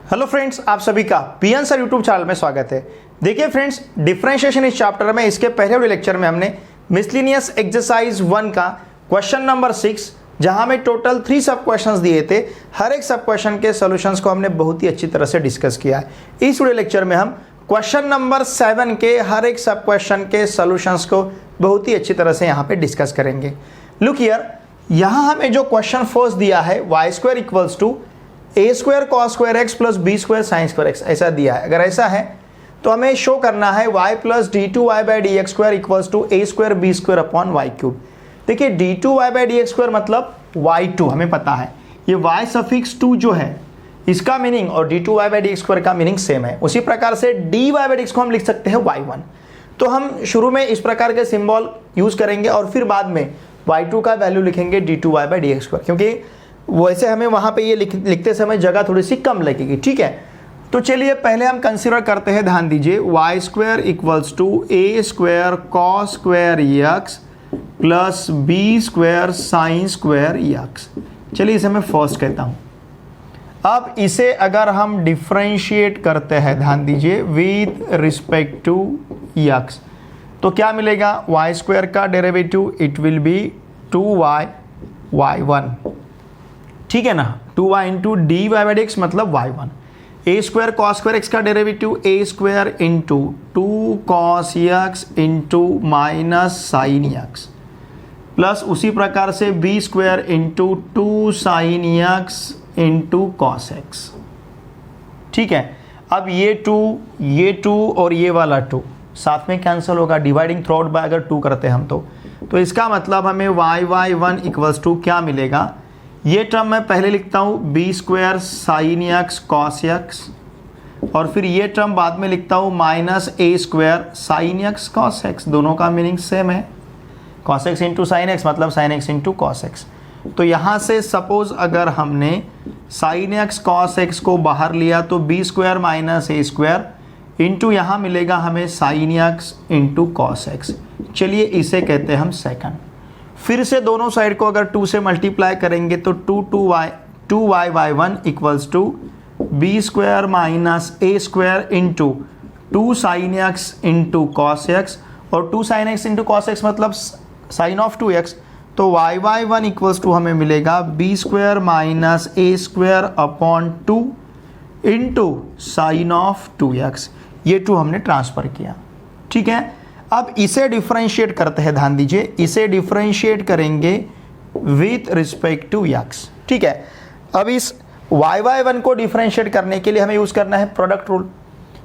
Hello friends, आप सभी का पीएन सर यूट्यूब चैनल में स्वागत है। देखिए फ्रेंड्स, डिफरेंशिएशन इस चैप्टर में इसके पहले वाले लेक्चर में हमने मिसलिनियस एक्सरसाइज 1 का क्वेश्चन नंबर 6, जहां में टोटल 3 सब क्वेश्चंस दिए थे, हर एक सब क्वेश्चन के सॉल्यूशंस को हमने बहुत ही अच्छी तरह से डिस्कस किया है। इस वीडियो लेक्चर में हम क्वेश्चन नंबर 7 के हर एक सब क्वेश्चन के सॉल्यूशंस को बहुत ही अच्छी तरह से यहाँ पे डिस्कस करेंगे। लुक हियर, यहाँ हमें जो क्वेश्चन फर्स्ट दिया है y square equals to A square cos square x plus B square sine square x, ऐसा दिया है। अगर ऐसा है तो हमें शो करना है y plus D two Y by D x square equals to A square B square upon Y cube. देखिए D two Y by D x square मतलब y2 हमें पता है, ये y सफिक्स 2 जो है इसका मीनिंग और d two Y by D x square का मीनिंग सेम है। उसी प्रकार से d Y by D x को हम लिख सकते हैं y1। तो हम शुरू में इस प्रकार के सिंबल यूज करेंगे और फिर बाद में y2 का वैल्यू लिखेंगे d two Y by D x square, क्योंकि वैसे हमें वहाँ पे ये लिखते समय जगह थोड़ी सी कम लगेगी। ठीक है, तो चलिए पहले हम कंसीडर करते हैं, ध्यान दीजिए, y square equals to A square cos square x plus B square sine square x. चलिए इसे मैं फर्स्ट कहता हूँ। अब इसे अगर हम डिफ्रेंशिएट करते हैं, ध्यान दीजिए, विद रिस्पेक्ट टू एक्स, तो क्या मिलेगा? वाई स्क्वायर का derivative it will be 2y y1, ठीक है ना, 2y into D Y by D x मतलब y1। A square cos square X का derivative A square into 2 cos X into minus sine X plus उसी प्रकार से B square into 2 sine x into cos X. ठीक है, अब ये 2 और ये वाला 2 साथ में कैंसिल होगा, डिवाइडिंग थ्रू आउट बाय अगर 2 करते हैं हम तो इसका मतलब हमें y1 इक्वल्स टू क्या मिलेगा? ये टर्म मैं पहले लिखता हूँ B square sine X cos x, और फिर ये टर्म बाद में लिखता हूँ माइनस ए square sine X cos X. दोनों का मीनिंग सेम है, cos X into sine X मतलब sine x into cos X. तो यहाँ से सपोज अगर हमने साइन एक्स कॉस एक्स को बाहर लिया तो बी स्क्वायर माइनस ए स्क्वायर इंटू यहाँ मिलेगा हमें sine x into cos x. चलिए इसे कहते हैं हम सेकंड। फिर से दोनों साइड को अगर 2 से मल्टीप्लाई करेंगे तो 2y y1 equals to b square minus A square into 2 sine x into cos x, और 2 sine x into cos x मतलब साइन ऑफ 2x, तो y1 इक्वल्स टू हमें मिलेगा b square minus A square upon 2 into sine of 2x। ये 2 हमने transfer किया। ठीक है, अब इसे डिफरेंशिएट करते हैं, ध्यान दीजिए, इसे डिफरेंशिएट करेंगे विथ रिस्पेक्ट टू x। ठीक है, अब इस y1 को डिफरेंशिएट करने के लिए हमें यूज़ करना है प्रोडक्ट रूल।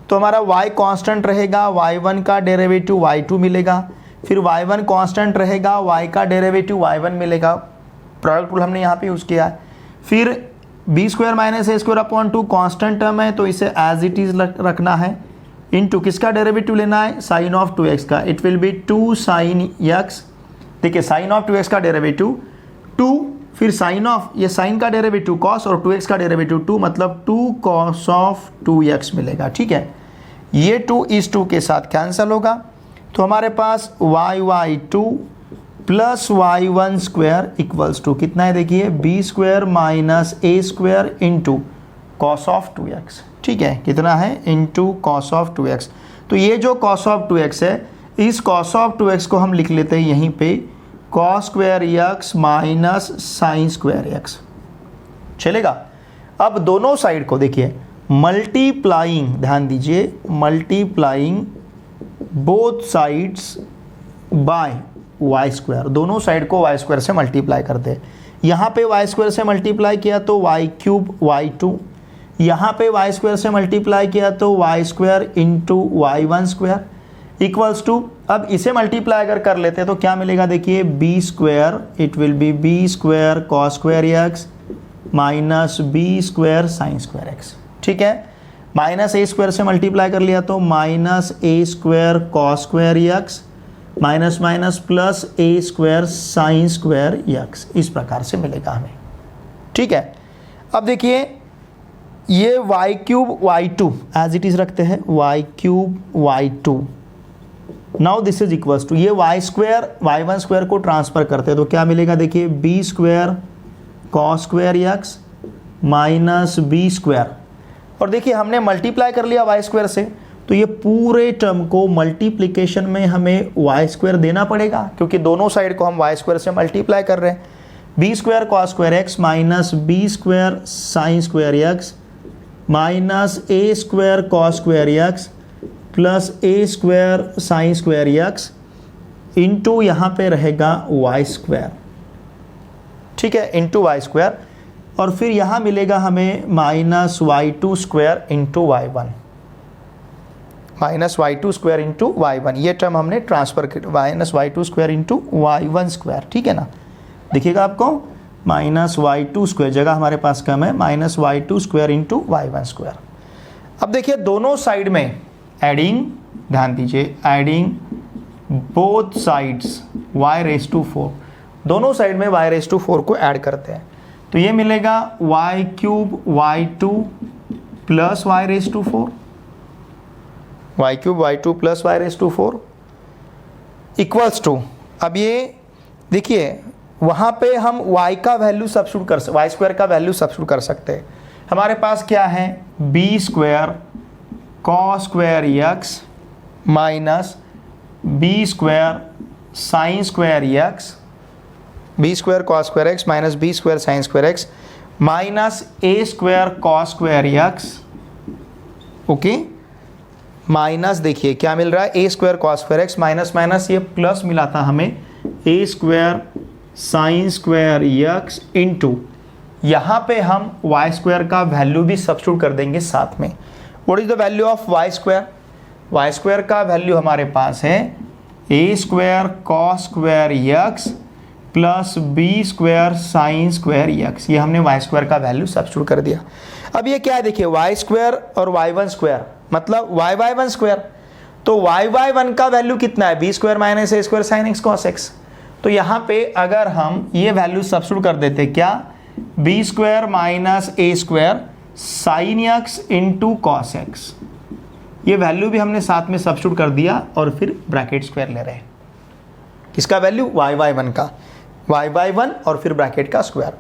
तो हमारा y कांस्टेंट रहेगा, y1 का डेरिवेटिव y2 मिलेगा, फिर y1 कांस्टेंट रहेगा, y का डेरिवेटिव y1 मिलेगा। प्रोडक्ट रूल हमने यहाँ पे यूज़ किया है। फिर बी स्क्वायर माइनस ए स्क्वायर अपॉन 2 कॉन्स्टेंट टर्म है तो इसे एज इट इज़ रखना है, इंटू किसका डेरिवेटिव लेना है? साइन ऑफ 2x का। It will be 2 sine x। देखिए साइन ऑफ 2x का डेरिवेटिव 2, फिर साइन ऑफ, ये साइन का डेरिवेटिव cos और 2x का डेरिवेटिव 2 मतलब 2 cos ऑफ 2x मिलेगा। ठीक है, ये 2 इस 2 के साथ कैंसिल होगा, तो हमारे पास y2 plus y1 square equals to कितना है? देखिए B square minus A square into cos of 2x। ठीक है, कितना है? Into cos of 2x। तो ये जो कॉस ऑफ 2x है, इस कॉस ऑफ 2x को हम लिख लेते हैं यहीं पे cos square x minus sine square x. चलेगा। अब दोनों साइड को देखिए मल्टीप्लाइंग, ध्यान दीजिए, multiplying both sides by y square. दोनों साइड को वाई स्क्वायर से मल्टीप्लाई करते हैं। यहाँ पे वाई स्क्वायर से मल्टीप्लाई किया तो वाई क्यूब y2, यहाँ पे वाई स्क्वायर से मल्टीप्लाई किया तो y square into y1 square equals to, अब इसे मल्टीप्लाई अगर कर लेते हैं तो क्या मिलेगा? देखिए B square, it will be B square cos square x minus B square sine square X. ठीक है, माइनस ए स्क्वायर से मल्टीप्लाई कर लिया तो माइनस ए square cos square x minus minus plus ए स्क्वायर साइन स्क्वायर एक्स, इस प्रकार से मिलेगा हमें। ठीक है, अब देखिए ये y cube y2 as it is रखते हैं, y cube y2। Now this is equals to, ये y स्क्वायर y1 स्क्वायर को ट्रांसफर करते हैं तो क्या मिलेगा? देखिए B square cos square x minus B square और देखिए हमने मल्टीप्लाई कर लिया वाई स्क्वायर से, तो ये पूरे टर्म को मल्टीप्लिकेशन में हमें वाई स्क्वायर देना पड़ेगा, क्योंकि दोनों साइड को हम वाई स्क्वायर से मल्टीप्लाई कर रहे हैं। B square cos square x minus B square sine square x minus ए square cos square x plus ए square sine square x into यहाँ पे रहेगा वाई स्क्वायर, ठीक है, इंटू वाई स्क्वायर। और फिर यहाँ मिलेगा हमें minus y two square into y one, minus y two square into y one, ये टर्म हमने ट्रांसफर कर, minus y two square into y one square, ठीक है ना। देखिएगा आपको माइनस वाई टू स्क्वायर जगह हमारे पास कम है, minus y two square into y one square. अब देखिए दोनों साइड में एडिंग, ध्यान दीजिए, adding both sides y raise to 4, दोनों साइड में y रेस टू 4 को ऐड करते हैं, तो ये मिलेगा y cube y2 plus y raise to 4, y cube y2 plus y raise to 4 equals to, अब ये देखिए वहाँ पे हम y का वैल्यू सब्स्टिट्यूट कर सकते, y स्क्वायर का वैल्यू सब्स्टिट्यूट कर सकते हैं। हमारे पास क्या है, B square cos square x minus B square sine square X, B square cos square x minus B square sine square x minus ए square cos square x, okay, minus देखिए क्या मिल रहा है, A square cos square x minus minus ये plus मिला था हमें, A square sine square x into यहाँ पे हम वाई स्क्वायर का वैल्यू भी सब्स्टिट्यूट कर देंगे साथ में। What is the value of Y square, Y square का वैल्यू हमारे पास है A square cos square x plus B square sine square X, ये हमने वाई स्क्वायर का वैल्यू सब्स्टिट्यूट कर दिया। अब ये क्या है देखिए, वाई स्क्वायर और वाई वन स्क्वायर मतलब वाई वाई वन स्क्वायर, तो वाई वाई वन का वैल्यू कितना है, बी स्क्वायर माइनस ए square sine X cos X, तो यहाँ पे अगर हम ये वैल्यू सब्स्टिट्यूट कर देते क्या, बी स्क्वायर माइनस ए square sine x into cos X, ये वैल्यू भी हमने साथ में सब्स्टिट्यूट कर दिया और फिर ब्रैकेट स्क्वायर ले रहे हैं, किसका वैल्यू, वाई वाई वन का, वाई वाई वन और फिर ब्रैकेट का स्क्वायर,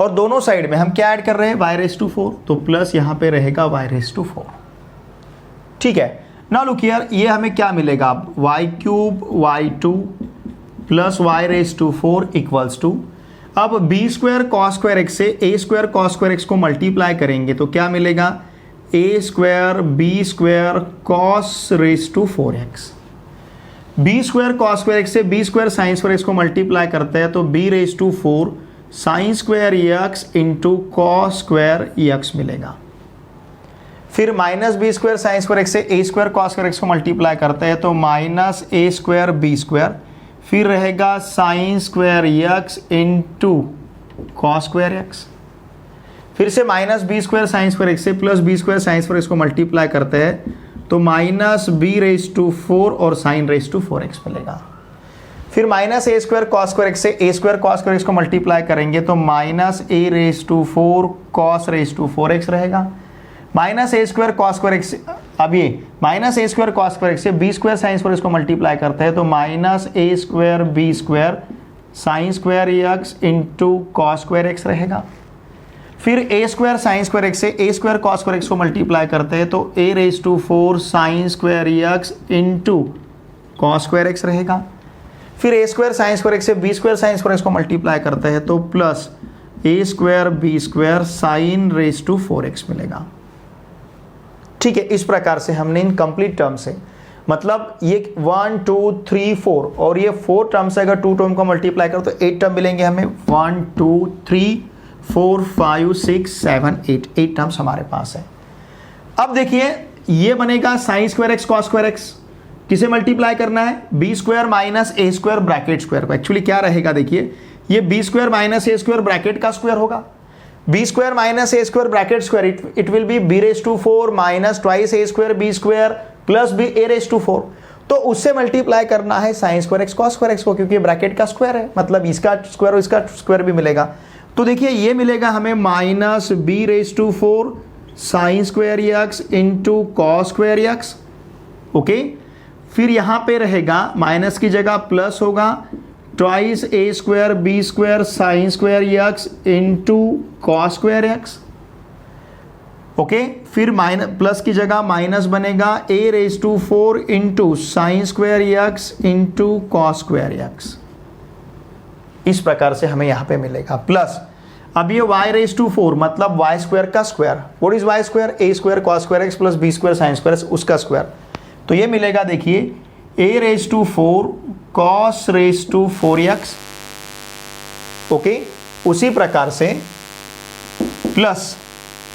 और दोनों साइड में हम क्या ऐड कर रहे हैं, वाई रेस टू 4, तो प्लस यहाँ पे रहेगा वाई रेस टू 4, ठीक है। नाउ लुक हियर, ये हमें क्या मिलेगा अब, Y cube y2 plus Y raise to 4 equals to, अब B square cos square x से ए स्क्वायर कॉस स्क्वायर एक्स को मल्टीप्लाई करेंगे तो क्या मिलेगा, A square B square cos raise to 4x, B square cos square x से B square sine square x को multiply करते हैं तो B raise to 4 sine square x into cos square X मिलेगा। फिर minus B square sine square x से ए square cos square x को multiply करते हैं तो माइनस ए स्क्वायर बी स्क्वायर, फिर रहेगा sine square x into cos square X, फिर से minus B square sine square x से plus B square sine square x को मल्टीप्लाई करते हैं तो माइनस बी रेस टू 4 और साइन रेस टू 4x मिलेगा। फिर माइनस ए स्क्वायर कॉस स्क्वायर एक्स से ए स्क्वायर कॉस स्क्वायर एक्स को मल्टीप्लाई करेंगे तो minus a raise to 4 cos raise to 4x रहेगा, माइनस ए स्क्वायर कॉस स्क्वायर एक्स, अब ये माइनस ए स्क्वायर कॉस स्क्वायर एक्स से B square sine square x को multiply करते हैं तो माइनस ए square B square sine square x into cos square x रहेगा। फिर a square sine square x से ए स्क्वायर कॉस स्क्वायर एक्स को multiply करते हैं तो a raise to 4 sine square x into cos square x रहेगा। फिर a square sine square x से B square sine square x को मल्टीप्लाई करते हैं तो plus A square B square sine raise to 4x मिलेगा, ठीक है। इस प्रकार से हमने इन कंप्लीट टर्म से, मतलब ये 1 2 3 4 और ये 4 टर्म से अगर 2 टर्म को मल्टीप्लाई करो तो 8 टर्म मिलेंगे हमें, 1 2 3 4 5 6 7 8 टर्म्स हमारे पास है। अब देखिए ये बनेगा sine square x cos square x, किसे मल्टीप्लाई करना है, बी स्क्वायर माइनस ए स्क्वायर ब्रैकेट स्क्वायर को। एक्चुअली क्या रहेगा देखिए, ये बी स्क्वायर माइनस ए स्क्वायर ब्रैकेट का स्क्वायर होगा, b square minus A square bracket square, it will be b raise to 4 minus twice a square B square plus b a raise to 4, तो उससे multiply करना है sine square x cos square x को, क्योंकि bracket का square है, मतलब इसका स्क्वायर और इसका स्क्वायर भी मिलेगा। तो देखिए ये मिलेगा हमें minus b raise to 4 sine square x into cos square x, okay. फिर यहाँ पे रहेगा माइनस की जगह प्लस होगा, twice a square B square sine square x into cos square x, okay, फिर माइनस प्लस की जगह माइनस बनेगा a⁴ into sine square x into cos square x. इस प्रकार से हमें यहाँ पे मिलेगा प्लस, अब ये y⁴ मतलब y स्क्वायर का square, what is y square, a² cos square x plus b² sin square x उसका स्क्वायर, तो ये मिलेगा देखिए a⁴ cos⁴ x। ओके, उसी प्रकार से प्लस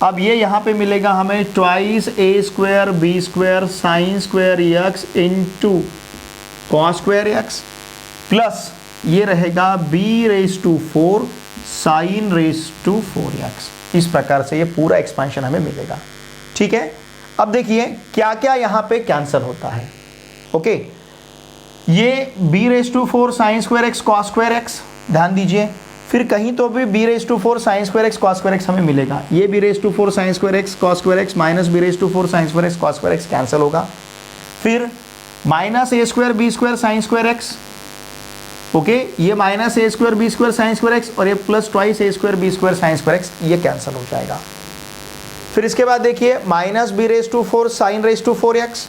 अब ये यहाँ पे मिलेगा हमें twice a² b² sin square x into cos square x plus ये रहेगा b⁴ sin⁴ x। इस प्रकार से ये पूरा एक्सपेंशन हमें मिलेगा। ठीक है, अब देखिए क्या क्या यहाँ पे कैंसिल होता है। ओके, ये b⁴ sin square x cos square x, ध्यान दीजिए, फिर कहीं तो भी b⁴ sin square x cos square x हमें मिलेगा, ये b⁴ sin square x cos square x minus b⁴ sin square x cos square x cancel होगा, फिर minus a² b² sin square x। Okay, ये minus a² b² sin square x और ये plus twice a² b² sin square x, ये cancel हो जाएगा। फिर इसके बाद देखिए माइनस b⁴ sin⁴ x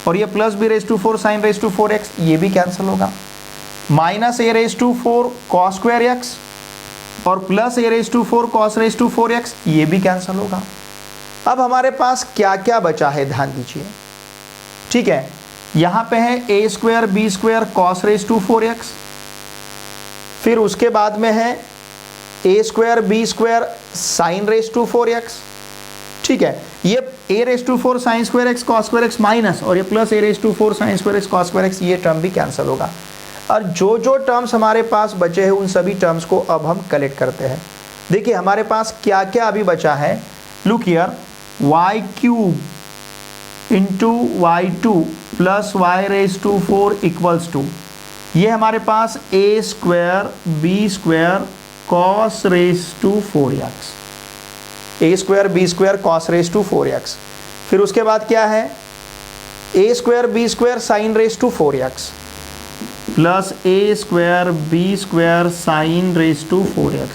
और ये प्लस b⁴ sin⁴ x, ये भी कैंसिल होगा, minus a⁴ cos square x और प्लस a⁴ cos⁴ x, ये भी कैंसिल होगा। अब हमारे पास क्या क्या बचा है ध्यान दीजिए। ठीक है, यहाँ पे है a² b² cos⁴ x, फिर उसके बाद में है a² b² sin⁴ x। ठीक है, ये a⁴ sin square x cos square x minus और ये plus a⁴ sin square x cos square x, ये टर्म भी कैंसिल होगा। और जो जो टर्म्स हमारे पास बचे हैं उन सभी टर्म्स को अब हम कलेक्ट करते हैं। देखिए हमारे पास क्या क्या अभी बचा है, look here, y³ into y2 plus y⁴ equals to, ये हमारे पास a² b² cos⁴ x, a² b² cos⁴ x। फिर उसके बाद क्या है, a² b² sin⁴ x plus a² b² sin⁴ x।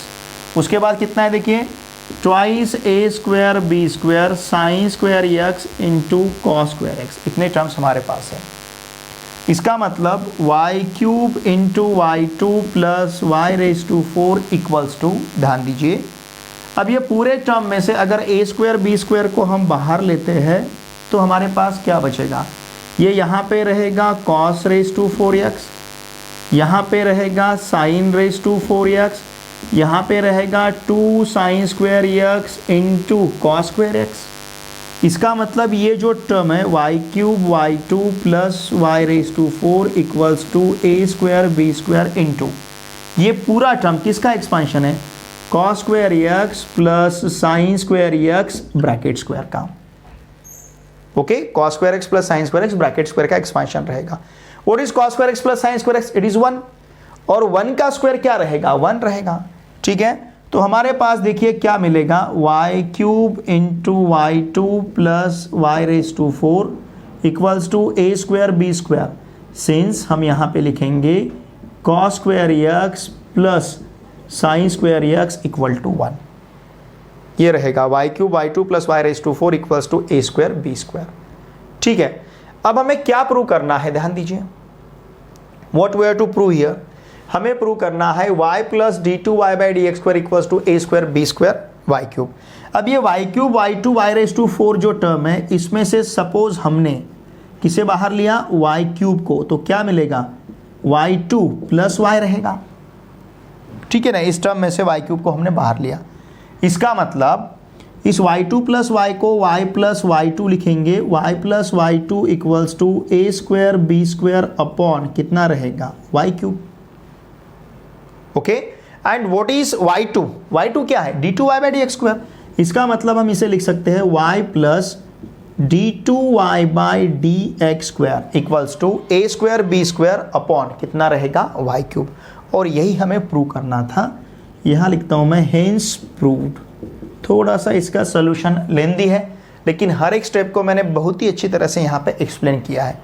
उसके बाद कितना है देखिए, twice a² b² sin square x into cos square x। इतने टर्म्स हमारे पास है। इसका मतलब y³ into y2 plus y⁴ equals to, ध्यान दीजिए, अब ये पूरे टर्म में से अगर a² b² को हम बाहर लेते हैं तो हमारे पास क्या बचेगा, ये यहाँ पे रहेगा cos⁴ x, यहाँ पे रहेगा sin⁴ x, यहाँ पे रहेगा 2 sin square x into cos square x। इसका मतलब ये जो टर्म है y³ y2 plus y⁴ equals to a² b² into, ये पूरा टर्म किसका एक्सपेंशन है, cos square x plus sine square x bracket square का। Okay, cos square x plus sine square x bracket square का expansion रहेगा। What is cos square x plus sine square x, it is 1, और 1 का square क्या रहेगा, 1 रहेगा। ठीक है, तो हमारे पास देखिए क्या मिलेगा, y³ into y2 plus y⁴ equals to a² b², since हम यहाँ पे लिखेंगे cos square x plus sine square x equal to 1, ये रहेगा y³ y2 plus y⁴ equals to a² b²। ठीक है, अब हमें क्या प्रूव करना है, ध्यान दीजिए, what we are to prove here, हमें प्रूव करना है y plus d2y/dx² equals to a² b² y³। अब ये y³ y2 y⁴ जो टर्म है, इसमें से सपोज हमने किसे बाहर लिया, y³ को, तो क्या मिलेगा, y2 प्लस y रहेगा। ठीक है ना, इस टर्म में से y³ को हमने बाहर लिया, इसका मतलब इस y2 प्लस y को y प्लस y2 लिखेंगे, y plus y2 equals to a² b² upon कितना रहेगा, y³। Okay, and what is y2, y2 क्या है, d2y/dx², इसका मतलब हम इसे लिख सकते हैं y plus d2y/dx² equals to a² b² upon कितना रहेगा, y³। और यही हमें प्रूव करना था, यहाँ लिखता हूँ मैं हेंस प्रूव्ड। थोड़ा सा इसका सोल्यूशन लेंदी है, लेकिन हर एक स्टेप को मैंने बहुत ही अच्छी तरह से यहाँ पे एक्सप्लेन किया है।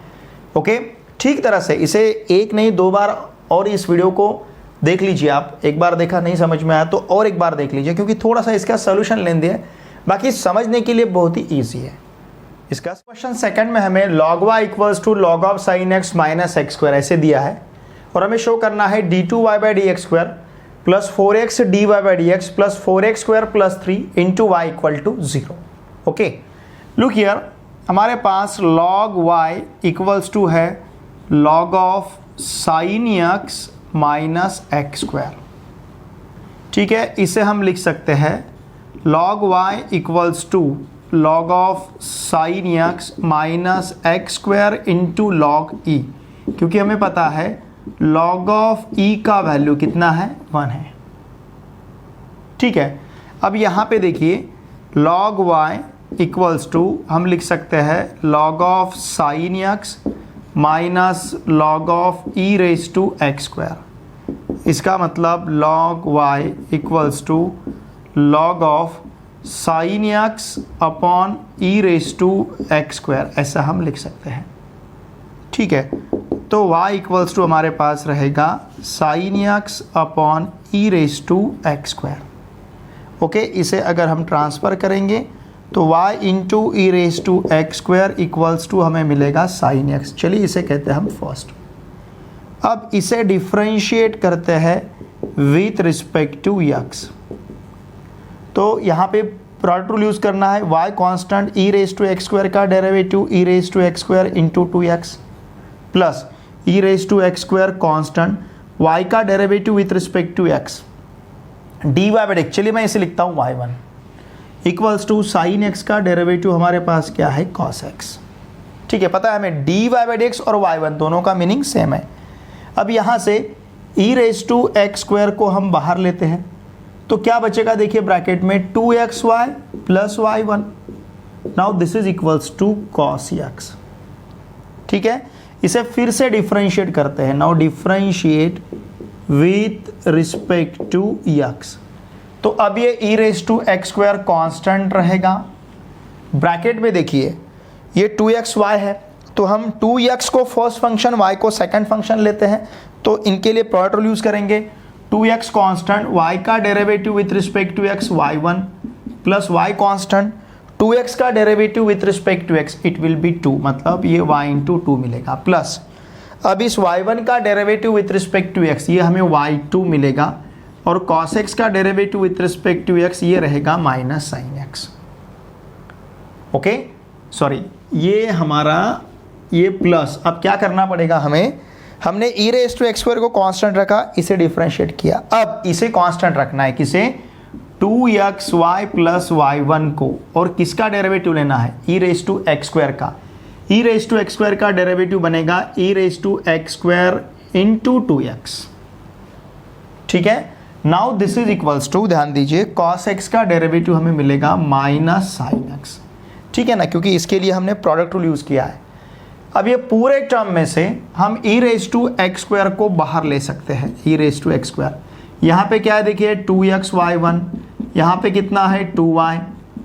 ओके, ठीक तरह से इसे एक नहीं 2 बार और इस वीडियो को देख लीजिए आप, एक बार देखा नहीं समझ में आया तो और एक बार देख लीजिए, क्योंकि थोड़ा सा इसका सोल्यूशन लेंदी है। बाकी समझने के लिए बहुत ही ईजी है। इसका क्वेश्चन सेकंड में हमें log y equals to log of sine x minus x square ऐसे दिया है और हमें शो करना है d2y by D x square plus 4x dy by D x plus 4x square plus 3 into y equal to 0। Okay, look here, हमारे पास log y equals to है log of sine x minus x square. ठीक है, इसे हम लिख सकते हैं log y equals to log of sine x minus x square into log e, क्योंकि हमें पता है log ऑफ e का वैल्यू कितना है 1 है। ठीक है, अब यहाँ पे देखिए log y इक्वल्स टू हम लिख सकते हैं log of sine x minus log of e raise to x square. इसका मतलब log y equals to log of sine x upon e raise to x square, ऐसा हम लिख सकते हैं। ठीक है, तो y इक्वल्स टू हमारे पास रहेगा sine x upon e raise to x square. Okay, इसे अगर हम ट्रांसफ़र करेंगे तो y into e raise to x square equals to हमें मिलेगा साइन एक्स। चलिए इसे कहते हैं हम फर्स्ट। अब इसे डिफ्रेंशिएट करते हैं विथ रिस्पेक्ट टू x। तो यहाँ पे प्रोडक्ट रूल यूज़ करना है, y constant e raise to x square का derivative e raise to x square into 2x plus e raise to x square constant y का derivative with respect to x dy by d. चलिए मैं इसे लिखता हूँ y1 equals to sine x का derivative हमारे पास क्या है cos x। ठीक है, पता है हमें dy बाई डी एक्स और y1 दोनों का मीनिंग सेम है। अब यहाँ से e raise to x square को हम बाहर लेते हैं तो क्या बचेगा, देखिए ब्रैकेट में 2xy plus y1। Now this is equals to cos x। ठीक है, इसे फिर से डिफरेंशिएट करते हैं। Now differentiate with respect to x। तो अब ये e raise to x square constant रहेगा। ब्रैकेट में देखिए ये 2xy है तो हम 2x को फर्स्ट फंक्शन y को सेकंड फंक्शन लेते हैं, तो इनके लिए प्रोडक्ट रूल यूज़ करेंगे। 2x कांस्टेंट y का derivative with respect to x y1 plus y constant 2x का derivative with respect to x it will be 2, मतलब ये y इंटू 2 मिलेगा प्लस अब इस y1 का derivative with respect to x ये हमें y2 मिलेगा और cos x का derivative with respect to x ये रहेगा minus sine x। Okay, sorry ये हमारा ये प्लस। अब क्या करना पड़ेगा हमें, हमने ई रेज टू एक्स स्क्वायर को कांस्टेंट रखा, इसे डिफरेंशिएट किया। अब इसे कांस्टेंट रखना है, किसे 2xy प्लस y1 को, और किसका डेरिवेटिव लेना है e raise to x square का। E raise to x square का डेरिवेटिव बनेगा e raise to x square into 2x। ठीक है, now this is equals to, ध्यान दीजिए cos x का डेरिवेटिव हमें मिलेगा माइनस साइन x। ठीक है ना, क्योंकि इसके लिए हमने प्रोडक्ट रूल यूज़ किया है। अब ये पूरे टर्म में से हम ई रेज टू एक्स स्क्वायर को बाहर ले सकते हैं। ई रेज टू एक्स स्क्वायर यहाँ पे क्या है, देखिए 2xy1, यहाँ पे कितना है 2y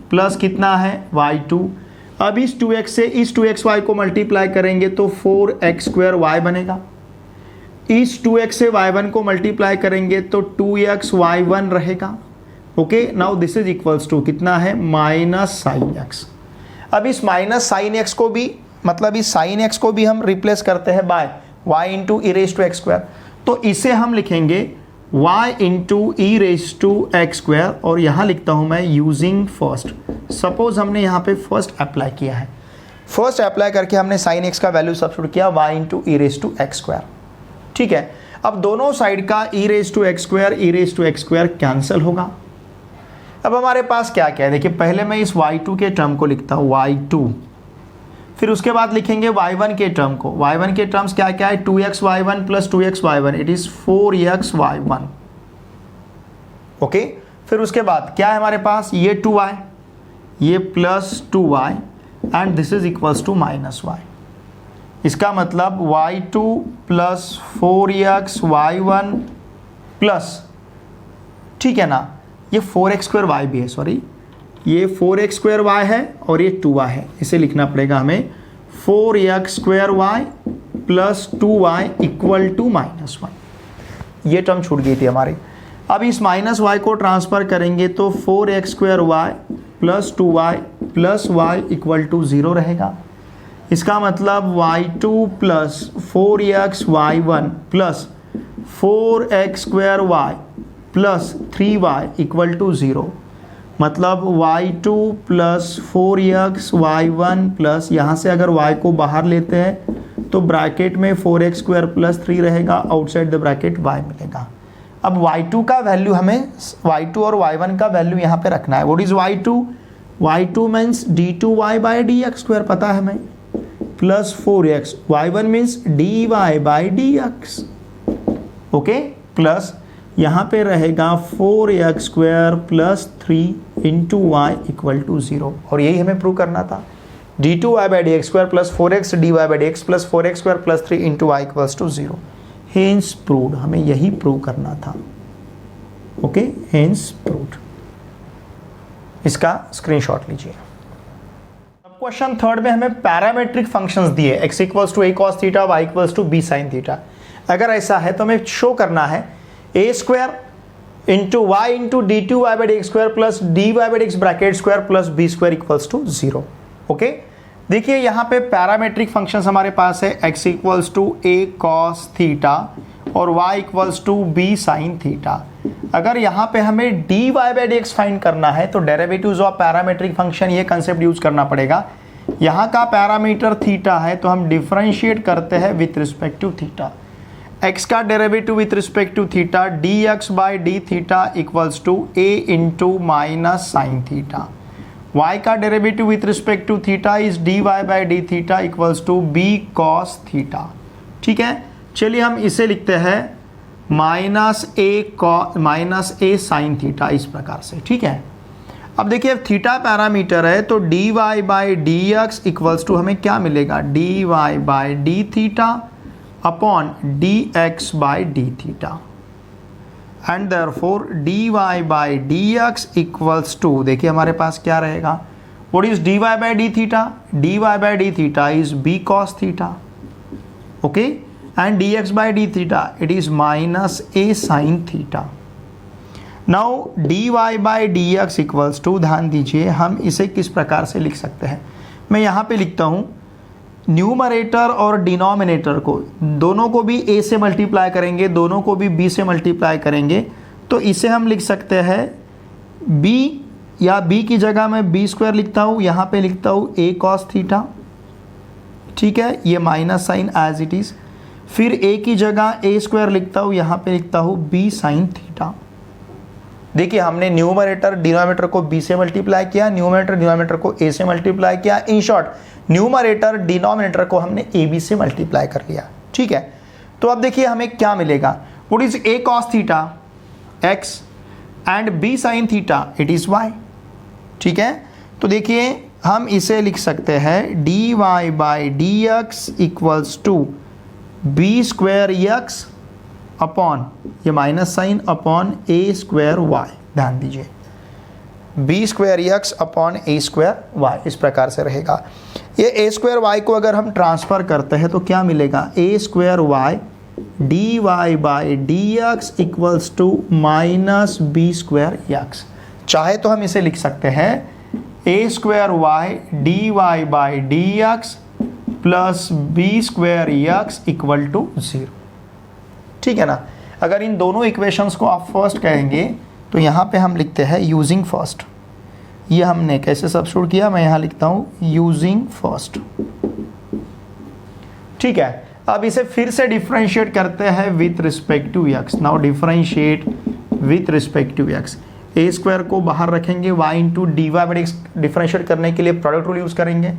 प्लस कितना है y2। अब इस 2x से इस 2xy को मल्टीप्लाई करेंगे तो 4x स्क्वायर y बनेगा। इस 2x से y1 को मल्टीप्लाई करेंगे तो 2xy1 रहेगा। Okay, now this is equals to कितना है माइनस साइन x। अब इस माइनस साइन x को भी, मतलब इस साइन x को भी हम रिप्लेस करते हैं by y into e raise to x square, तो इसे हम लिखेंगे y into e raise to x square, और यहाँ लिखता हूँ मैं यूजिंग फर्स्ट। सपोज हमने यहाँ पे फर्स्ट अप्लाई किया है, फर्स्ट अप्लाई करके हमने साइन x का वैल्यू सब्स्टिट्यूट किया y into e raise to x square. ठीक है, अब दोनों साइड का e raise to x square e raise to x square cancel होगा। अब हमारे पास क्या क्या है, देखिए पहले मैं इस y2 के टर्म को लिखता हूँ y2, फिर उसके बाद लिखेंगे y1 के टर्म को। y1 के टर्म्स क्या क्या है, 2xy1 plus 2xy1 it is 4xy1। Okay, फिर उसके बाद क्या है हमारे पास, ये 2y ये plus 2y and this is equals to minus y। इसका मतलब y2 प्लस 4xy1 प्लस, ठीक है ना, ये 4x स्क्वायर y भी है, सॉरी ये 4x स्क्वायर y है और ये 2y है, इसे लिखना पड़ेगा हमें 4x square y plus 2y equal to minus 1। ये टर्म छूट गई थी हमारी। अब इस माइनस वाई को ट्रांसफर करेंगे तो 4x² y plus 2y plus y equal to 0 रहेगा। इसका मतलब y2 plus 4xy1 plus 4x² y plus 3y equal to 0। मतलब y2 प्लस 4xy1 प्लस, यहाँ से अगर y को बाहर लेते हैं तो ब्रैकेट में 4x² प्लस 3 रहेगा, आउटसाइड द ब्रैकेट y मिलेगा। अब y2 का वैल्यू हमें y2 और y1 का वैल्यू यहाँ पे रखना है। What is y2? y2 means d2y by dx² पता है हमें, plus 4x, y1 means dy by dx, okay, plus यहाँ पे रहेगा 4x² plus 3 into y equal to 0, और यही हमें प्रूव करना था। d2y by dx² plus 4x dy by dx plus 4x² plus 3 into y equals to 0। Hence proved, हमें यही प्रूव करना था, ओके, हेंस प्रूव्ड। इसका स्क्रीनशॉट लीजिए। अब क्वेश्चन थर्ड में हमें पैरामेट्रिक फंक्शंस दिए, x equals to a cos theta, y equals to b sin theta. अगर ऐसा है तो हमें शो करना है a² into y into d2y by dx² plus dy by dx bracket square plus b² equals to 0, okay. देखिए यहाँ पे पैरामेट्रिक फंक्शंस हमारे पास है, x equals to a cos theta और y equals to b sin theta. अगर यहाँ पे हमें dy बाई dx फाइंड करना है तो डेरिवेटिव्स ऑफ पैरामेट्रिक फंक्शन, ये कंसेप्ट यूज करना पड़ेगा। यहाँ का पैरामीटर थीटा है तो हम डिफरेंशिएट करते हैं with respect to theta. x का derivative with respect to theta dx by d theta equals to a into minus sine theta. y का derivative with respect to theta is dy by d theta equals to b cos theta. ठीक है, चलिए हम इसे लिखते हैं minus a sine theta, इस प्रकार से। ठीक है, अब देखिए थीटा पैरामीटर है तो dy by D x equals to हमें क्या मिलेगा, dy by d theta upon dx by d theta, and therefore dy by D x equals to, देखिए हमारे पास क्या रहेगा, what is dy by d theta, dy by d theta is b cos theta, okay, and dx by d theta it is minus a sin theta. Now dy by D x equals to, ध्यान दीजिए हम इसे किस प्रकार से लिख सकते हैं, मैं यहाँ पे लिखता हूँ न्यूमरेटर और डिनोमिनेटर को, दोनों को भी a से मल्टीप्लाई करेंगे, दोनों को भी b से मल्टीप्लाई करेंगे, तो इसे हम लिख सकते हैं b, या b की जगह मैं b² लिखता हूँ, यहाँ पे लिखता हूँ a cos थीटा। ठीक है, ये minus sine as it is, फिर a की जगह a² लिखता हूँ, यहाँ पे लिखता हूँ b sin थीटा। देखिए हमने न्यूमरेटर डिनोमिनेटर को b से मल्टीप्लाई किया, न्यूमरेटर डिनोमिनेटर को a से मल्टीप्लाई किया, इन शॉर्ट न्यूमरेटर डिनोमिनेटर को हमने ab से मल्टीप्लाई कर लिया। ठीक है, तो अब देखिए हमें क्या मिलेगा, what is a cos theta x and b sin theta it is y। ठीक है, तो देखिए हम इसे लिख सकते हैं dy by D x equals to b² x upon, ये minus sine, upon a² y, ध्यान दीजिए b² x upon a² y, इस प्रकार से रहेगा। ये a² y को अगर हम ट्रांसफ़र करते हैं तो क्या मिलेगा, a² y dy by D x equals to minus b² x। चाहे तो हम इसे लिख सकते हैं a² y dy by D x plus b² x equal to 0। ठीक है ना, अगर इन दोनों इक्वेशंस को आप फर्स्ट कहेंगे तो यहाँ पे हम लिखते हैं यूजिंग फर्स्ट। ये हमने कैसे सब्स्टिट्यूट किया, मैं यहाँ लिखता हूँ यूजिंग फर्स्ट। ठीक है, अब इसे फिर से डिफरेंशिएट करते हैं with respect to x. Now differentiate with respect to x, a² को बाहर रखेंगे, y into D Y by x differentiate करने के लिए प्रोडक्ट रूल यूज़ करेंगे।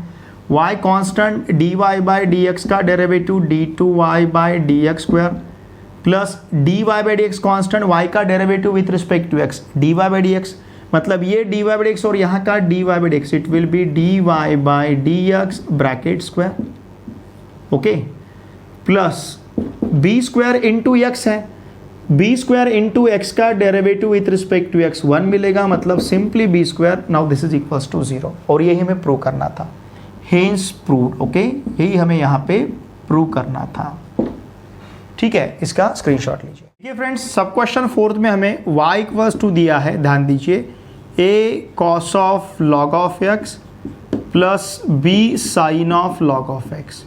y constant dy by D x का derivative d2y by D x square plus dy by D x constant, y का derivative with respect to x dy by D x, मतलब ये dy by D x और यहाँ का dy by D x, it will be dy by D x bracket square, okay, plus b² into x है, b² into x का derivative with respect to x 1 मिलेगा, मतलब simply b², now this is equals to 0, और यही हमें prove करना था, hence proved, okay, यही हमें यहाँ पे प्रूव करना था। ठीक है, इसका स्क्रीनशॉट लीजिए। देखिए फ्रेंड्स, सब क्वेश्चन फोर्थ में हमें y इक्वल्स टू दिया है, ध्यान दीजिए, a cos of log of x plus b sin of log of x।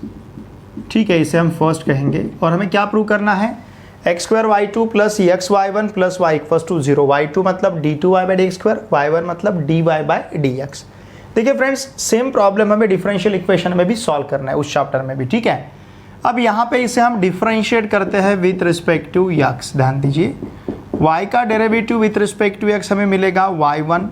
ठीक है, इसे हम फर्स्ट कहेंगे और हमें क्या प्रूव करना है, x square y two plus x y one plus y equals to zero. Y two मतलब d two Y by D x square, y one मतलब d Y by D x. देखिए friends, same problem हमें differential equation में भी solve करना है, उस chapter में भी। ठीक है, अब यहाँ पे इसे हम डिफरेंशिएट करते हैं विथ रिस्पेक्ट टू एक्स। ध्यान दीजिए, y का derivative with respect to x हमें मिलेगा y1,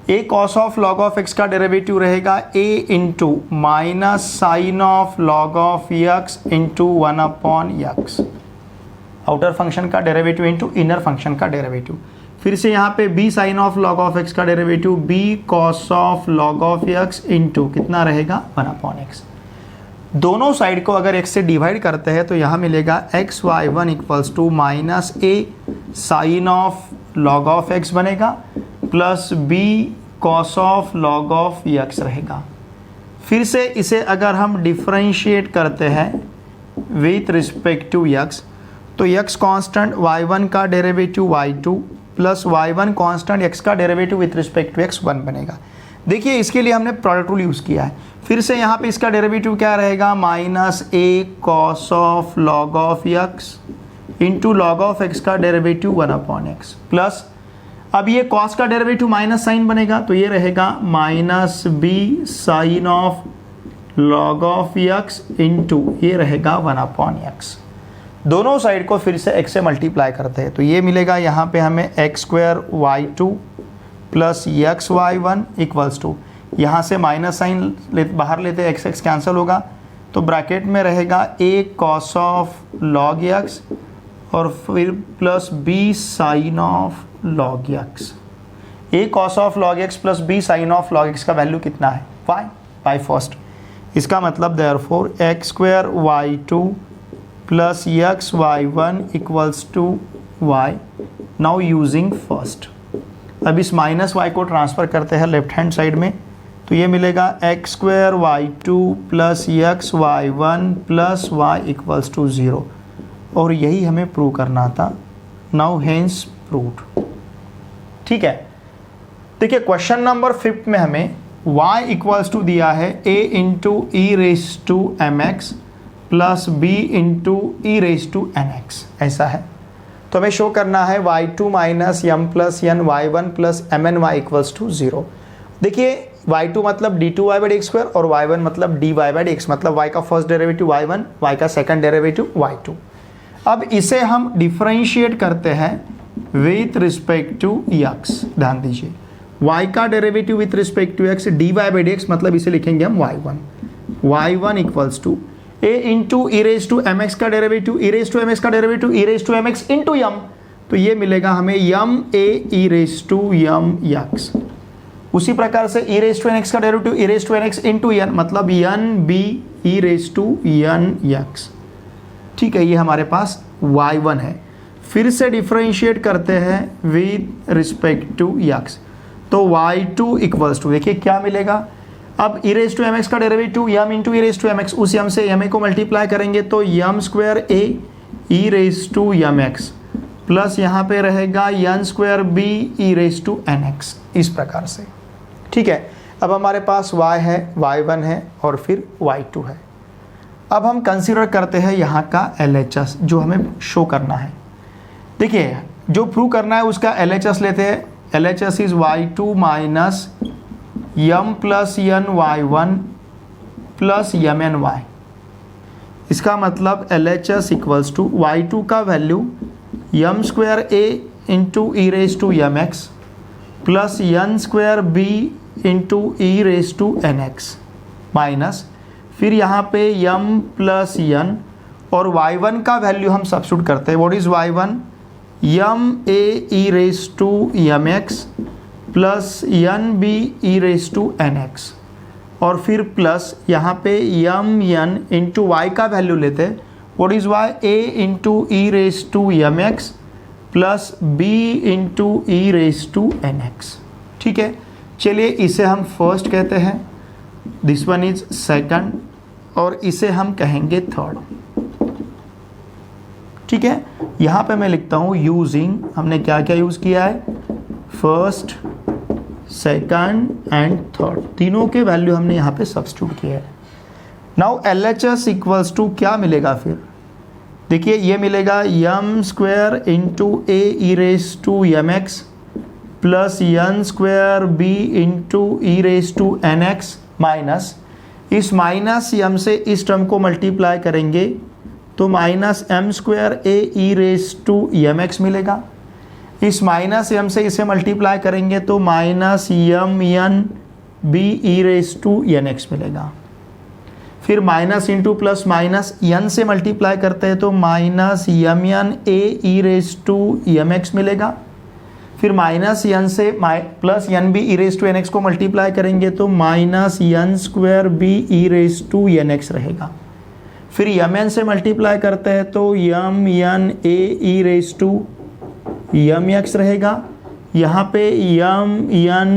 a cos of log of x का डेरिवेटिव रहेगा a into minus sine of log of x into 1/x। Outer function का डेरिवेटिव इंटू इनर फंक्शन का derivative. फिर से यहाँ पे b sine of log of x का derivative b cos of log of x into कितना रहेगा 1/x। दोनों साइड को अगर x से डिवाइड करते हैं तो यहाँ मिलेगा x y one equals to minus a sine of log of x बनेगा plus b cos of log of x रहेगा। फिर से इसे अगर हम डिफरेंशिएट करते हैं विथ रिस्पेक्ट टू x तो x कांस्टेंट y1 का derivative y2 plus y1 constant x का derivative with respect to x 1 बनेगा। देखिए, इसके लिए हमने प्रोडक्ट रूल यूज़ किया है। फिर से यहाँ पे इसका डेरिवेटिव क्या रहेगा, minus A cos of log of x into log of x का डेरिवेटिव 1/x प्लस, अब ये कॉस का डेरिवेटिव माइनस साइन बनेगा तो ये रहेगा minus b sine of log of x into ये रहेगा 1/x। दोनों साइड को फिर से x से मल्टीप्लाई करते हैं तो ये मिलेगा यहाँ पे हमें x square y two plus x y one equals to, यहाँ से माइनस साइन बाहर लेते एक्स एक्स कैंसिल होगा तो ब्रैकेट में रहेगा a cos of log x और फिर plus b sine of log x. a cos of log x plus b sine of log x का वैल्यू कितना है, y बाई फर्स्ट। इसका मतलब therefore x square y two plus x y one equals to y। Now using first, अब इस minus y को transfer करते हैं लेफ्ट हैंड साइड में तो ये मिलेगा x square y two plus x y one plus y equals to 0 और यही हमें प्रूव करना था। Now hence proved. ठीक है, देखिए क्वेश्चन नंबर 5 में हमें y इक्वल्स टू दिया है a into e raise to m x plus b into e raise to n x, ऐसा है। तो हमें शो करना है y2 minus m plus n y one plus m n y equals to 0। देखिए, y2 मतलब d2 y by D x square और y1 मतलब dy बाई डी एक्स, मतलब y का फर्स्ट डेरिवेटिव y1, y का second derivative y2। अब इसे हम डिफरेंशिएट करते हैं विथ रिस्पेक्ट टू x। ध्यान दीजिए, y का derivative with respect to x dy by D x, मतलब इसे लिखेंगे हम y1 equals to a into e raise to m x का derivative, e raise to m x का derivative e raise to m x into m, तो ये मिलेगा हमें m a e raise to m x. उसी प्रकार से e raise to n x का derivative e raise to n x into N, मतलब n b e raise to n x. ठीक है, ये हमारे पास y1 है। फिर से डिफरेंशिएट करते हैं विद रिस्पेक्ट टू x तो y2 इक्वल्स टू, देखिए क्या मिलेगा, अब e raise to m x का derivative m into e raise to m x, उस यम से एम ए को मल्टीप्लाई करेंगे तो m square a e raise to m x plus यहाँ पे रहेगा n square b e raise to n x, इस प्रकार से। ठीक है, अब हमारे पास y है, y1 है और फिर y2 है। अब हम कंसीडर करते हैं यहाँ का LHS जो हमें शो करना है। देखिए, जो प्रूव करना है उसका LHS लेते हैं। LHS is y2 minus m plus n y1 plus m n y। इसका मतलब LHS इक्वल्स टू y2 का value m square a into e raise to m x plus n square b into e raise to n x minus, फिर यहाँ पे यम plus N और y1 का value हम substitute करते हैं। What is y1, m a e raise to m x plus n b e raise to n x और फिर प्लस यहाँ पे यम एन इंटू वाई का वैल्यू लेते हैं। What is y, a into e raise to m x plus b into e raise to n x. ठीक है, चलिए इसे हम फर्स्ट कहते हैं, दिस वन इज सेकंड और इसे हम कहेंगे थर्ड। ठीक है। यहाँ पे मैं लिखता हूँ यूजिंग, हमने क्या क्या यूज़ किया है, फर्स्ट, सेकंड एंड थर्ड, तीनों के वैल्यू हमने यहाँ पे सब्स्टिट्यूट किया है। नाउ LHS इक्वल्स टू क्या मिलेगा फिर, देखिए ये मिलेगा m square into a e raise to m x plus n square b into e raise to n x minus, इस माइनस m से इस टर्म को मल्टीप्लाई करेंगे तो minus m square a e raise to m x मिलेगा। इस minus m से इसे मल्टीप्लाई करेंगे तो minus m n b e raise to n x मिलेगा। फिर minus into plus minus n से मल्टीप्लाई करते हैं तो minus m n a e raise to m x मिलेगा। फिर माइनस n से plus n b e raise to n x को मल्टीप्लाई करेंगे तो minus n square b e raise to n x रहेगा। फिर m n से multiply करते हैं तो m n a e raise to m x रहेगा। यहाँ पे m n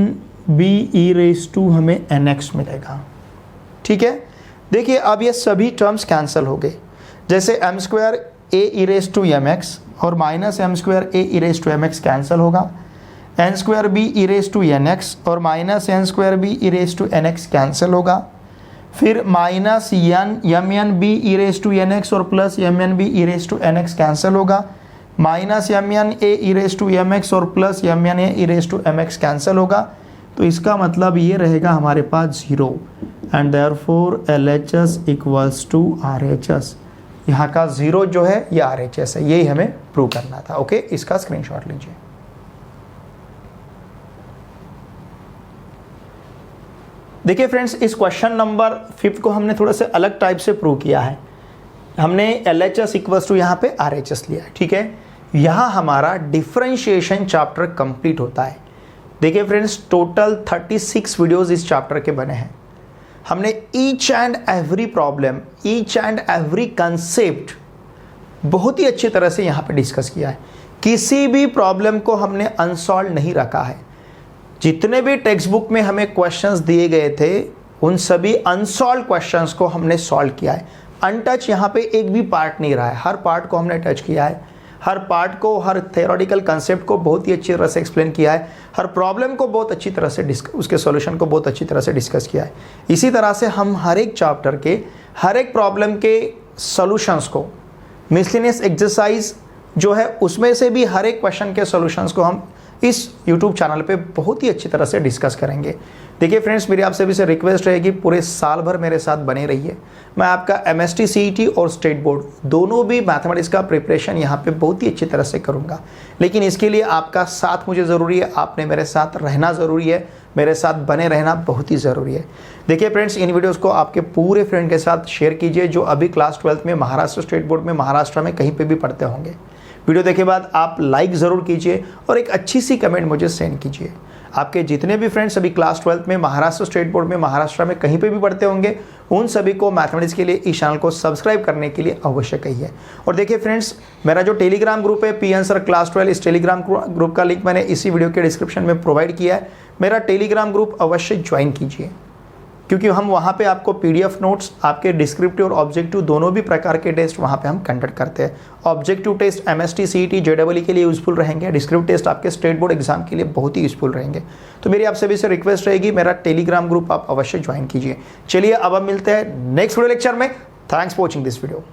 b e raise to हमें एन एक्स मिलेगा। ठीक है, देखिए अब ये सभी टर्म्स कैंसिल हो गए, जैसे m square a e raise to m x और minus m square a e raise to m x cancel होगा, n square b e raise to n x और minus n square b e raise to n x cancel होगा। फिर minus m n b e raise to n x और plus m n b e raise to n x cancel होगा, minus m n a e raise to m x और plus m n a e raise to m x cancel होगा। तो इसका मतलब ये रहेगा हमारे पास 0 and therefore LHS equals to RHS। यहाँ का 0 जो है ये RHS है, यही हमें प्रूव करना था। ओके, इसका स्क्रीनशॉट लीजिए। देखिए फ्रेंड्स, इस क्वेश्चन नंबर 5 को हमने थोड़ा सा अलग टाइप से प्रूव किया है। हमने LHS इक्वल्स टू यहाँ पे RHS लिया है। ठीक है, यहाँ हमारा डिफरेंशिएशन चैप्टर कंप्लीट होता है। देखिए फ्रेंड्स, टोटल 36 वीडियोस इस चैप्टर के बने हैं। हमने each and every problem, each and every concept बहुत ही अच्छी तरह से यहाँ पे डिस्कस किया है। किसी भी प्रॉब्लम को हमने अनसॉल्व नहीं रखा है। जितने भी टेक्स्ट बुक में हमें क्वेश्चंस दिए गए थे उन सभी अनसॉल्व क्वेश्चंस को हमने सॉल्व किया है। अनटच यहाँ पे एक भी पार्ट नहीं रहा है, हर पार्ट को हमने टच किया है, हर पार्ट को, हर थ्योरेटिकल कंसेप्ट को बहुत ही अच्छी तरह से एक्सप्लेन किया है, हर प्रॉब्लम को बहुत अच्छी तरह से उसके सॉल्यूशन को बहुत अच्छी तरह से डिस्कस किया है। इसी तरह से हम हर एक चैप्टर के हर एक प्रॉब्लम के सॉल्यूशंस को, मिसलेनियस एक्सरसाइज जो है उसमें से भी हर एक क्वेश्चन के सॉल्यूशंस को हम इस YouTube चैनल पे बहुत ही अच्छी तरह से डिस्कस करेंगे। देखिए फ्रेंड्स, मेरी आप सभी से रिक्वेस्ट रहेगी पूरे साल भर मेरे साथ बने रहिए। मैं आपका MST CET और स्टेट बोर्ड दोनों भी मैथमेटिक्स का प्रिपरेशन यहाँ पे बहुत ही अच्छी तरह से करूँगा, लेकिन इसके लिए आपका साथ मुझे ज़रूरी है, आपने मेरे साथ रहना ज़रूरी है, मेरे साथ बने रहना बहुत ही ज़रूरी है। देखिए फ्रेंड्स, इन वीडियोज़ को आपके पूरे फ्रेंड के साथ शेयर कीजिए जो अभी क्लास 12th में महाराष्ट्र स्टेट बोर्ड में महाराष्ट्र में कहीं पर भी पढ़ते होंगे। वीडियो देखे बाद आप लाइक ज़रूर कीजिए और एक अच्छी सी कमेंट मुझे सेंड कीजिए। आपके जितने भी फ्रेंड्स अभी क्लास 12th में महाराष्ट्र स्टेट बोर्ड में महाराष्ट्र में कहीं पे भी पढ़ते होंगे उन सभी को मैथमेटिक्स के लिए इस चैनल को सब्सक्राइब करने के लिए अवश्य कहिए। और देखिए फ्रेंड्स, मेरा जो टेलीग्राम ग्रुप है पी आंसर क्लास 12, इस टेलीग्राम ग्रुप का लिंक मैंने इसी वीडियो के डिस्क्रिप्शन में प्रोवाइड किया है। मेरा टेलीग्राम ग्रुप अवश्य ज्वाइन कीजिए, क्योंकि हम वहाँ पे आपको PDF नोट्स, आपके डिस्क्रिप्टिव और ऑब्जेक्टिव दोनों भी प्रकार के टेस्ट वहाँ पे हम कंडक्ट करते हैं। Objective test MST CET JEE के लिए यूज़फुल रहेंगे, डिस्क्रिप्टिव टेस्ट आपके स्टेट बोर्ड एग्जाम के लिए बहुत ही यूज़फुल रहेंगे। तो मेरी आप सभी से रिक्वेस्ट रहेगी, मेरा टेलीग्राम ग्रुप आप अवश्य ज्वाइन कीजिए। चलिए अब हम मिलते हैं नेक्स्ट वीडियो लेक्चर में। Thanks for watching this video.